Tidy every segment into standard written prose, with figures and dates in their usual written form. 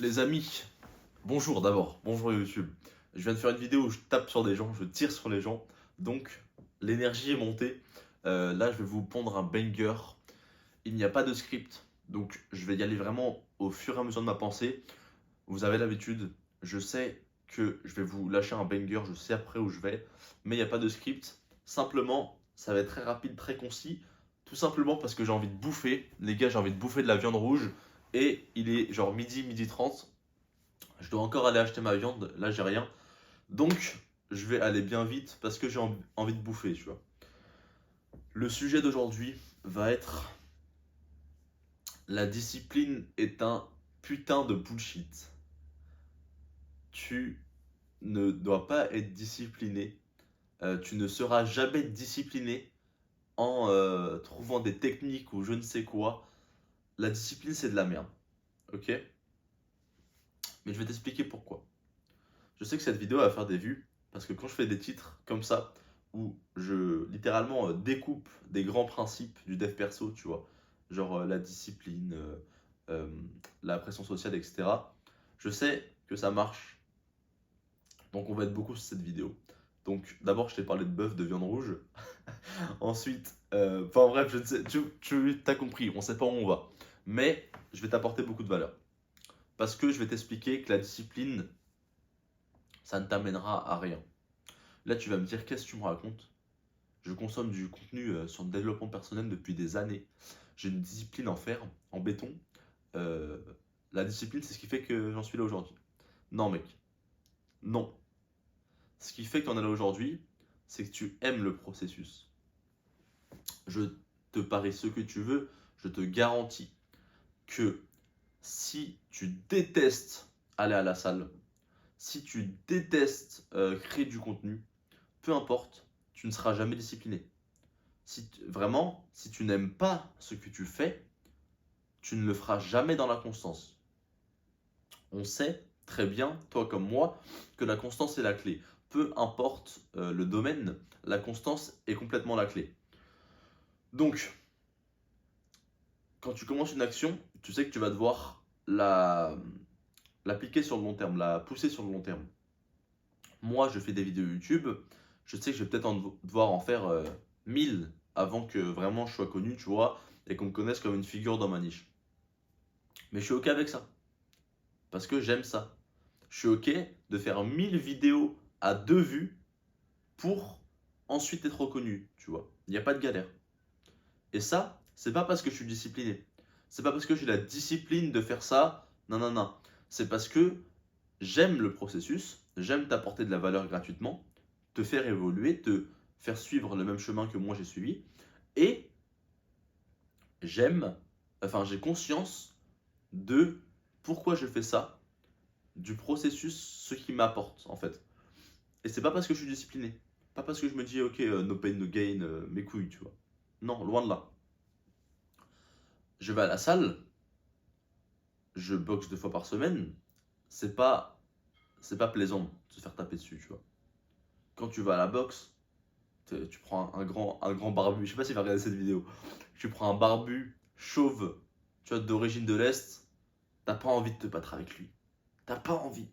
Les amis, bonjour d'abord, bonjour YouTube. Je viens de faire une vidéo où je tape sur des gens, je tire sur les gens, donc l'énergie est montée. Là, je vais vous pondre un banger. Il n'y a pas de script, donc je vais y aller vraiment au fur et à mesure de ma pensée. Vous avez l'habitude, je sais que je vais vous lâcher un banger, je sais après où je vais, mais il n'y a pas de script. Simplement, ça va être très rapide, très concis, tout simplement parce que j'ai envie de bouffer. Les gars, j'ai envie de bouffer de la viande rouge et il est genre midi 30. Je dois encore aller acheter ma viande, là j'ai rien. Donc je vais aller bien vite parce que j'ai envie de bouffer, tu vois. Le sujet d'aujourd'hui va être: la discipline est un putain de bullshit. Tu ne dois pas être discipliné. Tu ne seras jamais discipliné en trouvant des techniques ou je ne sais quoi. La discipline, c'est de la merde. Ok? Mais je vais t'expliquer pourquoi. Je sais que cette vidéo va faire des vues parce que quand je fais des titres comme ça, où je littéralement découpe des grands principes du dev perso, tu vois, genre la discipline, euh, la pression sociale, etc., je sais que ça marche. Donc on va être beaucoup sur cette vidéo. Donc d'abord, je t'ai parlé de bœuf, de viande rouge. Ensuite, enfin bref, je ne sais, tu as compris, on sait pas où on va. Mais je vais t'apporter beaucoup de valeur. Parce que je vais t'expliquer que la discipline, ça ne t'amènera à rien. Là, tu vas me dire, qu'est-ce que tu me racontes? Je consomme du contenu sur le développement personnel depuis des années. J'ai une discipline en fer, en béton. Euh, la discipline, c'est ce qui fait que j'en suis là aujourd'hui. Non, mec. Non. Ce qui fait que tu en es là aujourd'hui, c'est que tu aimes le processus. Je te parie ce que tu veux, je te garantis que si tu détestes aller à la salle, si tu détestes créer du contenu, peu importe, tu ne seras jamais discipliné. Vraiment, si tu n'aimes pas ce que tu fais, tu ne le feras jamais dans la constance. On sait très bien, toi comme moi, que la constance est la clé. Peu importe le domaine, la constance est complètement la clé. Donc, quand tu commences une action, tu sais que tu vas devoir l'appliquer sur le long terme, la pousser sur le long terme. Moi, je fais des vidéos YouTube, je sais que je vais peut-être devoir en faire 1000 avant que vraiment je sois connu, tu vois, et qu'on me connaisse comme une figure dans ma niche. Mais je suis ok avec ça, parce que j'aime ça. Je suis ok de faire 1000 vidéos à 2 vues pour ensuite être reconnu, tu vois. Il n'y a pas de galère. Et ça, c'est pas parce que je suis discipliné. C'est pas parce que j'ai la discipline de faire ça. Non, non, non. C'est parce que j'aime le processus, j'aime t'apporter de la valeur gratuitement, te faire évoluer, te faire suivre le même chemin que moi j'ai suivi. Et j'ai conscience de pourquoi je fais ça, du processus, ce qui m'apporte en fait. Et c'est pas parce que je suis discipliné, pas parce que je me dis ok, no pain, no gain, mes couilles, tu vois. Non, loin de là. Je vais à la salle, je boxe 2 fois par semaine, c'est pas, c'est pas plaisant de se faire taper dessus, tu vois. Quand tu vas à la boxe, tu prends un grand barbu, je sais pas si tu vas regarder cette vidéo, tu prends un barbu chauve, tu vois, d'origine de l'Est, t'as pas envie de te battre avec lui. T'as pas envie,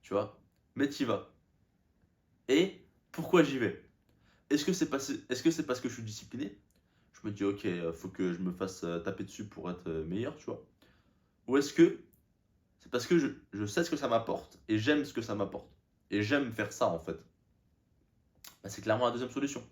tu vois. Mais t'y vas. Et pourquoi j'y vais? Est-ce que c'est parce que je suis discipliné? Je me dis, ok, faut que je me fasse taper dessus pour être meilleur, tu vois. Ou est-ce que c'est parce que je sais ce que ça m'apporte et j'aime ce que ça m'apporte. Et j'aime faire ça en fait. Bah, c'est clairement la deuxième solution.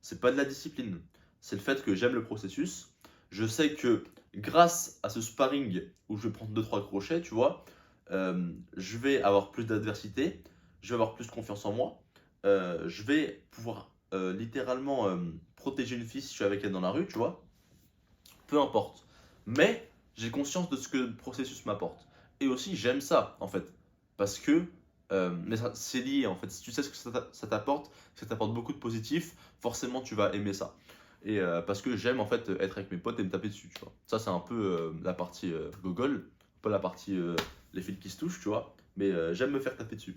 C'est pas de la discipline. C'est le fait que j'aime le processus. Je sais que grâce à ce sparring où je vais prendre 2-3 crochets, tu vois, je vais avoir plus d'adversité, je vais avoir plus confiance en moi, je vais pouvoir littéralement protéger une fille si je suis avec elle dans la rue, tu vois. Peu importe. Mais j'ai conscience de ce que le processus m'apporte. Et aussi, j'aime ça, en fait. Parce que, mais c'est lié, en fait. Si tu sais ce que ça t'apporte, que ça t'apporte beaucoup de positif, forcément, tu vas aimer ça. Et parce que j'aime, en fait, être avec mes potes et me taper dessus, tu vois. Ça, c'est un peu la partie gogol, pas la partie les fils qui se touchent, tu vois. Mais j'aime me faire taper dessus.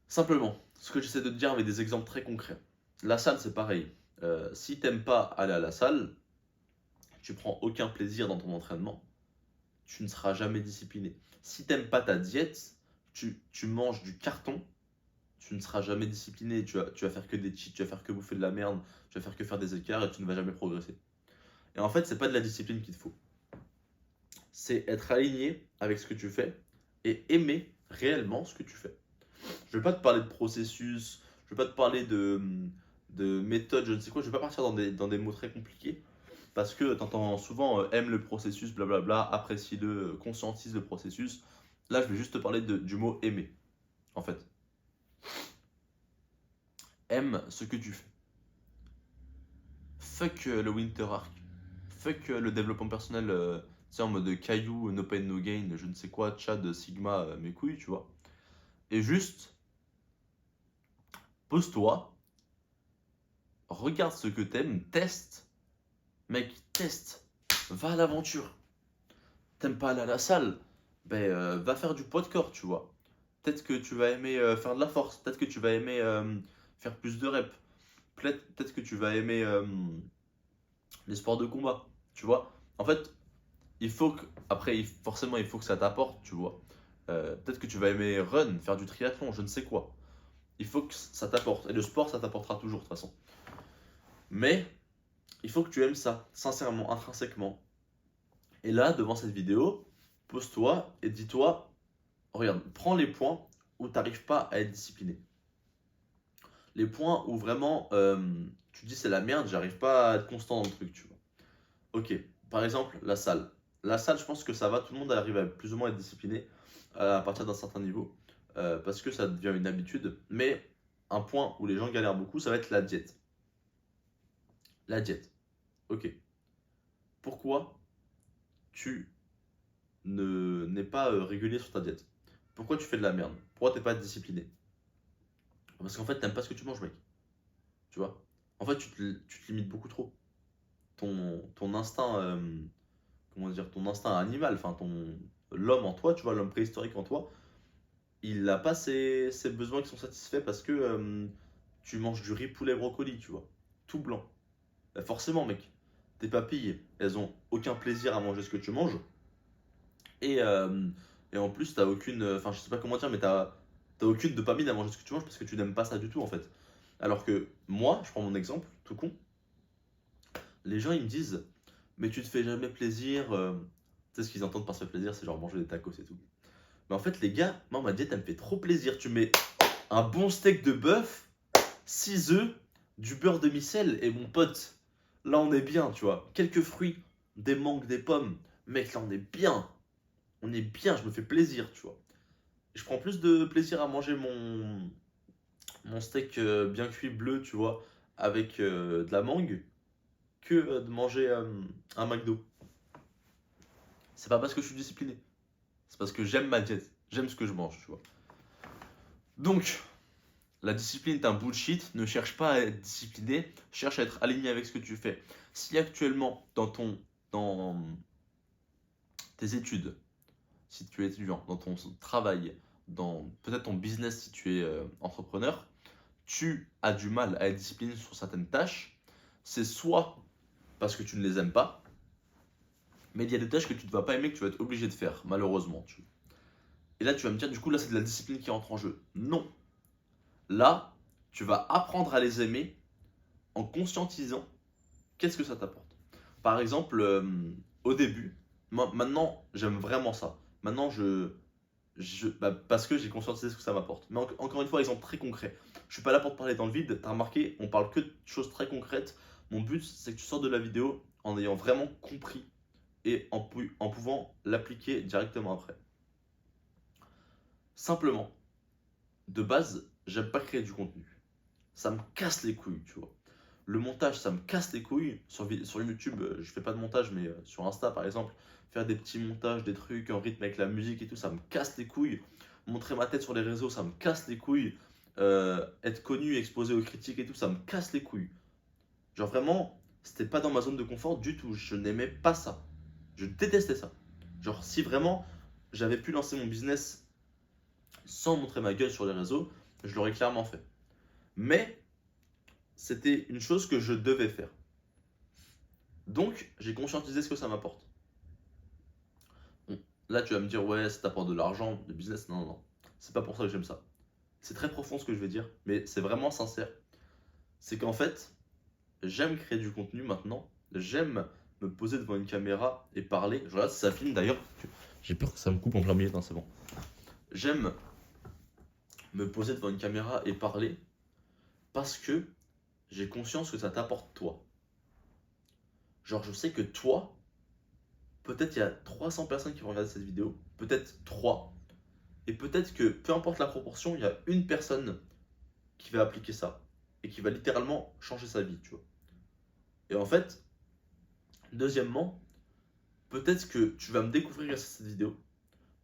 Simplement, ce que j'essaie de te dire avec des exemples très concrets. La salle, c'est pareil. Si t'aimes pas aller à la salle, tu prends aucun plaisir dans ton entraînement, tu ne seras jamais discipliné. Si tu n'aimes pas ta diète, tu manges du carton, tu ne seras jamais discipliné. Tu vas faire que des cheats, tu vas faire que bouffer de la merde, tu vas faire que faire des écarts et tu ne vas jamais progresser. Et en fait, c'est pas de la discipline qu'il te faut. C'est être aligné avec ce que tu fais et aimer réellement ce que tu fais. Je ne vais pas te parler de processus, je ne vais pas te parler de méthode, je ne sais quoi, je ne vais pas partir dans des mots très compliqués. Parce que tu entends souvent aime le processus, blablabla, apprécie-le, conscientise le processus. Là, je vais juste te parler du mot aimer, en fait. Aime ce que tu fais. Fuck le Winter Arc. Fuck le développement personnel, tu sais, en mode caillou, no pain, no gain, je ne sais quoi, Chad, Sigma, mes couilles, tu vois. Et juste, pose-toi, regarde ce que t'aimes, teste. Mec, teste. Va à l'aventure. T'aimes pas aller à la salle? Ben, va faire du poids de corps, tu vois. Peut-être que tu vas aimer faire de la force. Peut-être que tu vas aimer faire plus de reps. Peut-être que tu vas aimer les sports de combat, tu vois. En fait, il faut que, après, forcément, il faut que ça t'apporte, tu vois. Peut-être que tu vas aimer run, faire du triathlon, je ne sais quoi. Il faut que ça t'apporte. Et le sport, ça t'apportera toujours, de toute façon. Mais, il faut que tu aimes ça, sincèrement, intrinsèquement. Et là, devant cette vidéo, pose-toi et dis-toi, regarde, prends les points où tu n'arrives pas à être discipliné. Les points où vraiment, tu dis c'est la merde, j'arrive pas à être constant dans le truc, tu vois. Ok, par exemple, la salle. La salle, je pense que ça va, tout le monde arrive à plus ou moins être discipliné à partir d'un certain niveau, parce que ça devient une habitude. Mais un point où les gens galèrent beaucoup, ça va être la diète. La diète. Ok. Pourquoi tu n'es pas régulier sur ta diète? Pourquoi tu fais de la merde? Pourquoi t'es pas discipliné? Parce qu'en fait, t'aimes pas ce que tu manges, mec. Tu vois? En fait, tu te limites beaucoup trop. Ton instinct, comment dire, ton instinct animal, enfin, l'homme en toi, tu vois, l'homme préhistorique en toi, il n'a pas ses besoins qui sont satisfaits parce que tu manges du riz, poulet, brocoli, tu vois. Tout blanc. Bah, forcément, mec, tes papilles, elles ont aucun plaisir à manger ce que tu manges. Et, euh, et en plus, t'as aucune. Enfin, je sais pas comment dire, mais t'as aucune dopamine à manger ce que tu manges parce que tu n'aimes pas ça du tout, en fait. Alors que moi, je prends mon exemple, tout con, les gens ils me disent, mais tu te fais jamais plaisir. Tu sais ce qu'ils entendent par se faire plaisir, c'est genre manger des tacos et tout. Mais en fait, les gars, moi, ma diète, elle me fait trop plaisir. Tu mets un bon steak de bœuf, 6 œufs, du beurre demi-sel et mon pote, là, on est bien, tu vois. Quelques fruits, des mangues, des pommes. Mec, là, on est bien. On est bien, je me fais plaisir, tu vois. Et je prends plus de plaisir à manger mon steak bien cuit bleu, tu vois, avec de la mangue, que de manger un McDo. C'est pas parce que je suis discipliné. C'est parce que j'aime ma diète. J'aime ce que je mange, tu vois. Donc, la discipline est un bullshit. Ne cherche pas à être discipliné. Cherche à être aligné avec ce que tu fais. Si actuellement, dans tes études, si tu es étudiant, dans ton travail, dans peut-être ton business si tu es entrepreneur, tu as du mal à être discipliné sur certaines tâches, c'est soit parce que tu ne les aimes pas, mais il y a des tâches que tu ne vas pas aimer que tu vas être obligé de faire, malheureusement. Et là, tu vas me dire, du coup, là, c'est de la discipline qui entre en jeu. Non. Là, tu vas apprendre à les aimer en conscientisant qu'est-ce que ça t'apporte. Par exemple, au début, moi, maintenant, j'aime vraiment ça. Maintenant, parce que j'ai conscientisé ce que ça m'apporte. Mais encore une fois, exemple très concret. Je suis pas là pour te parler dans le vide. T'as remarqué, on parle que de choses très concrètes. Mon but, c'est que tu sors de la vidéo en ayant vraiment compris et en pouvant l'appliquer directement après. Simplement, de base, j'aime pas créer du contenu. Ça me casse les couilles, tu vois. Le montage, ça me casse les couilles. Sur YouTube, je fais pas de montage, mais sur Insta, par exemple, faire des petits montages, des trucs en rythme avec la musique et tout, ça me casse les couilles. Montrer ma tête sur les réseaux, ça me casse les couilles. Être connu, exposé aux critiques et tout, ça me casse les couilles. Genre vraiment, c'était pas dans ma zone de confort du tout. Je n'aimais pas ça. Je détestais ça. Genre si vraiment j'avais pu lancer mon business sans montrer ma gueule sur les réseaux, je l'aurais clairement fait. Mais c'était une chose que je devais faire. Donc, j'ai conscientisé ce que ça m'apporte. Là, tu vas me dire, ouais, ça t'apporte de l'argent, de business. Non, non, non. C'est pas pour ça que j'aime ça. C'est très profond ce que je vais dire, mais c'est vraiment sincère. C'est qu'en fait, j'aime créer du contenu maintenant. J'aime me poser devant une caméra et parler. Je regarde si ça filme d'ailleurs. J'ai peur que ça me coupe en plein milieu. Non, c'est bon. J'aime me poser devant une caméra et parler parce que j'ai conscience que ça t'apporte toi. Genre, je sais que toi, peut-être il y a 300 personnes qui vont regarder cette vidéo, peut-être 3, et peut-être que peu importe la proportion, il y a une personne qui va appliquer ça et qui va littéralement changer sa vie, tu vois. Et en fait, deuxièmement, peut-être que tu vas me découvrir grâce à cette vidéo,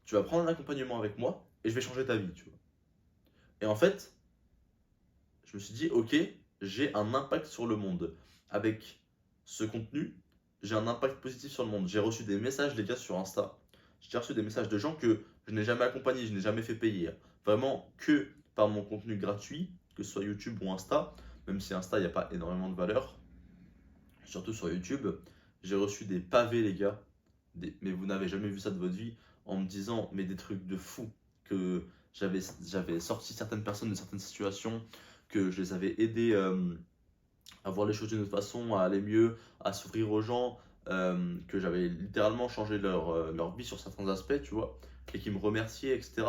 tu vas prendre un accompagnement avec moi et je vais changer ta vie, tu vois. Et en fait, je me suis dit, ok, j'ai un impact sur le monde. Avec ce contenu, j'ai un impact positif sur le monde. J'ai reçu des messages, les gars, sur Insta. J'ai reçu des messages de gens que je n'ai jamais accompagnés, je n'ai jamais fait payer. Vraiment que par mon contenu gratuit, que ce soit YouTube ou Insta, même si Insta, il n'y a pas énormément de valeur. Surtout sur YouTube, j'ai reçu des pavés, les gars. Mais vous n'avez jamais vu ça de votre vie, en me disant, mais des trucs de fou, que j'avais sorti certaines personnes de certaines situations, que je les avais aidés à voir les choses d'une autre façon, à aller mieux, à s'ouvrir aux gens, que j'avais littéralement changé leur vie sur certains aspects, tu vois, et qui me remerciaient, etc.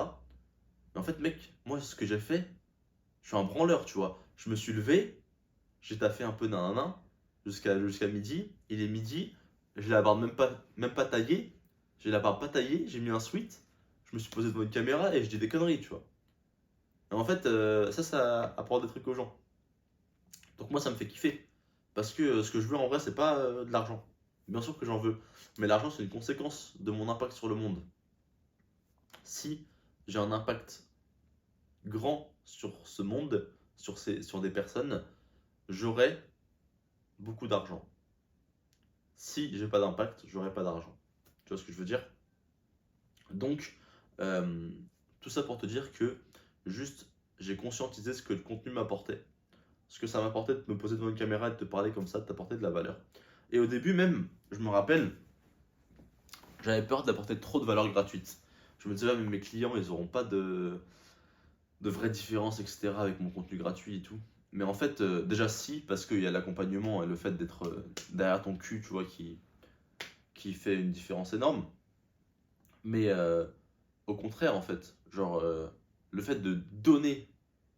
Mais en fait, mec, moi, ce que j'ai fait, je suis un branleur, tu vois. Je me suis levé, j'ai taffé un peu nanana jusqu'à midi. Il est midi, j'ai la barbe même pas taillée. J'ai la barbe pas taillée, j'ai mis un sweat. Je me suis posé devant une caméra et je dis des conneries, tu vois. Et en fait, ça apporte des trucs aux gens. Donc moi, ça me fait kiffer. Parce que ce que je veux en vrai, c'est pas de l'argent. Bien sûr que j'en veux. Mais l'argent, c'est une conséquence de mon impact sur le monde. Si j'ai un impact grand sur ce monde, sur des personnes, j'aurai beaucoup d'argent. Si j'ai pas d'impact, j'aurai pas d'argent. Tu vois ce que je veux dire? Donc, euh, tout ça pour te dire que juste j'ai conscientisé ce que le contenu m'apportait. Ce que ça m'apportait de me poser devant une caméra et de te parler comme ça, de t'apporter de la valeur. Et au début même, je me rappelle, j'avais peur d'apporter trop de valeur gratuite. Je me disais, ah, mais mes clients, ils n'auront pas de vraie différence, etc. avec mon contenu gratuit et tout. Mais en fait, déjà si, parce qu'il y a l'accompagnement et le fait d'être derrière ton cul, tu vois, qui fait une différence énorme. Mais au contraire, en fait, genre, le fait de donner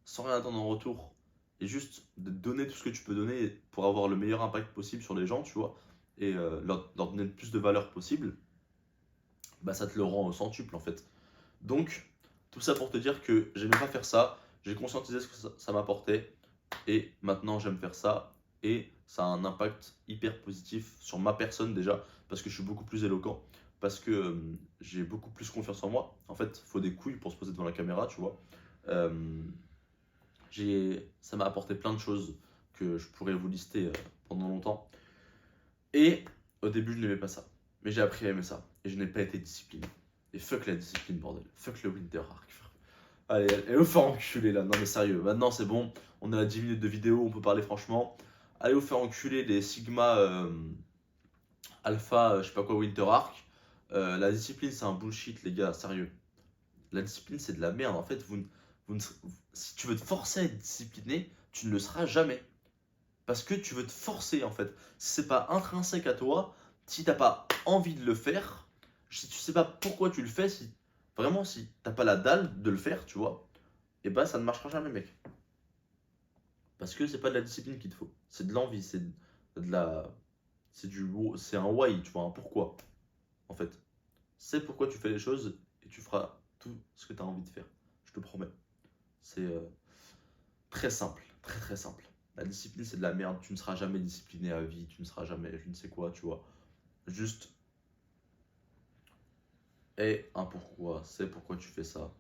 sans rien attendre en retour et juste de donner tout ce que tu peux donner pour avoir le meilleur impact possible sur les gens, tu vois, et leur donner le plus de valeur possible, bah ça te le rend au centuple en fait. Donc, tout ça pour te dire que j'aimais pas faire ça, j'ai conscientisé ce que ça m'apportait et maintenant j'aime faire ça et ça a un impact hyper positif sur ma personne déjà parce que je suis beaucoup plus éloquent, parce que j'ai beaucoup plus confiance en moi. En fait, il faut des couilles pour se poser devant la caméra, tu vois. Euh, Ça m'a apporté plein de choses que je pourrais vous lister pendant longtemps. Et au début, je n'aimais pas ça. Mais j'ai appris à aimer ça. Et je n'ai pas été discipliné. Et fuck la discipline, bordel. Fuck le Winter Arc. Allez, allez vous faire enculer là. Non mais sérieux, maintenant c'est bon. On est à 10 minutes de vidéo, on peut parler franchement. Allez vous faire enculer les Sigma Alpha, je sais pas quoi, Winter Arc. La discipline, c'est un bullshit, les gars, sérieux. La discipline, c'est de la merde. En fait, si tu veux te forcer à être discipliné, tu ne le seras jamais. Parce que tu veux te forcer en fait. Si c'est pas intrinsèque à toi, si t'as pas envie de le faire, si tu sais pas pourquoi tu le fais, si vraiment si t'as pas la dalle de le faire, tu vois, et bah ça ne marchera jamais, mec. Parce que c'est pas de la discipline qu'il te faut, c'est de l'envie, de la, c'est un why, tu vois, un pourquoi en fait. C'est pourquoi tu fais les choses et tu feras tout ce que tu as envie de faire. Je te promets. C'est très simple, très très simple. La discipline, c'est de la merde. Tu ne seras jamais discipliné à vie. Tu ne seras jamais je ne sais quoi, tu vois. Juste aie un pourquoi. C'est pourquoi tu fais ça.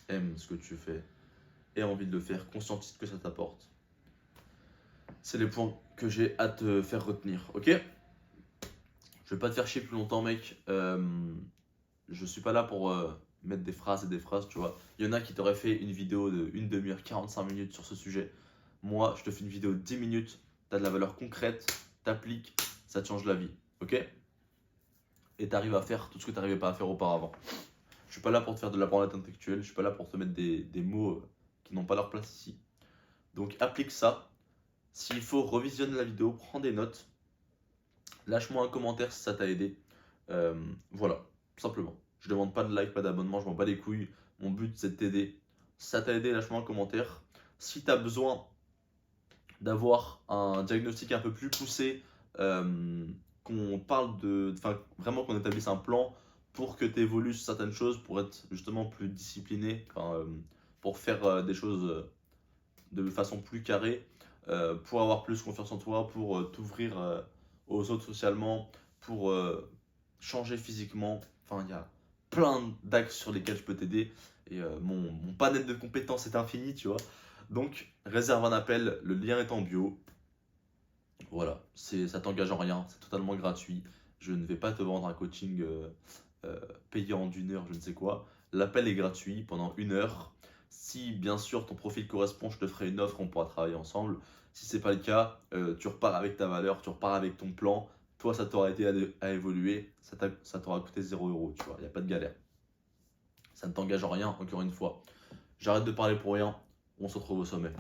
Aime ce que tu fais. Aie envie de le faire. Conscientise que ça t'apporte. C'est les points que j'ai à te faire retenir. Ok? Je vais pas te faire chier plus longtemps, mec. Je suis pas là pour mettre des phrases et des phrases, tu vois. Il y en a qui t'auraient fait une vidéo de 1 demi-heure, 45 minutes sur ce sujet. Moi, je te fais une vidéo de 10 minutes. T'as de la valeur concrète, t'appliques, ça te change la vie. Ok? et tu arrives à faire tout ce que tu n'arrivais pas à faire auparavant. Je suis pas là pour te faire de la branlette intellectuelle, je suis pas là pour te mettre des mots qui n'ont pas leur place ici. Donc applique ça. S'il faut, revisionne la vidéo, prends des notes. Lâche-moi un commentaire si ça t'a aidé. Voilà, tout simplement. Je demande pas de like, pas d'abonnement, je m'en bats les couilles. Mon but c'est de t'aider. Si ça t'a aidé, lâche-moi un commentaire. Si tu as besoin d'avoir un diagnostic un peu plus poussé, qu'on parle de. Enfin, vraiment qu'on établisse un plan pour que tu évolues sur certaines choses, pour être justement plus discipliné, pour faire des choses de façon plus carrée, pour avoir plus confiance en toi, pour t'ouvrir aux autres socialement, pour changer physiquement. Enfin, il y a plein d'axes sur lesquels je peux t'aider. Et mon panel de compétences est infini, tu vois. Donc, réserve un appel, le lien est en bio. Voilà, ça t'engage en rien, c'est totalement gratuit. Je ne vais pas te vendre un coaching payant d'1 heure, je ne sais quoi. L'appel est gratuit pendant 1 heure. Si bien sûr ton profil correspond, je te ferai une offre, on pourra travailler ensemble. Si c'est pas le cas, tu repars avec ta valeur, tu repars avec ton plan. Toi, ça t'aura aidé à évoluer, ça t'aura coûté 0 €, tu vois, il n'y a pas de galère. Ça ne t'engage en rien, encore une fois. J'arrête de parler pour rien, on se retrouve au sommet.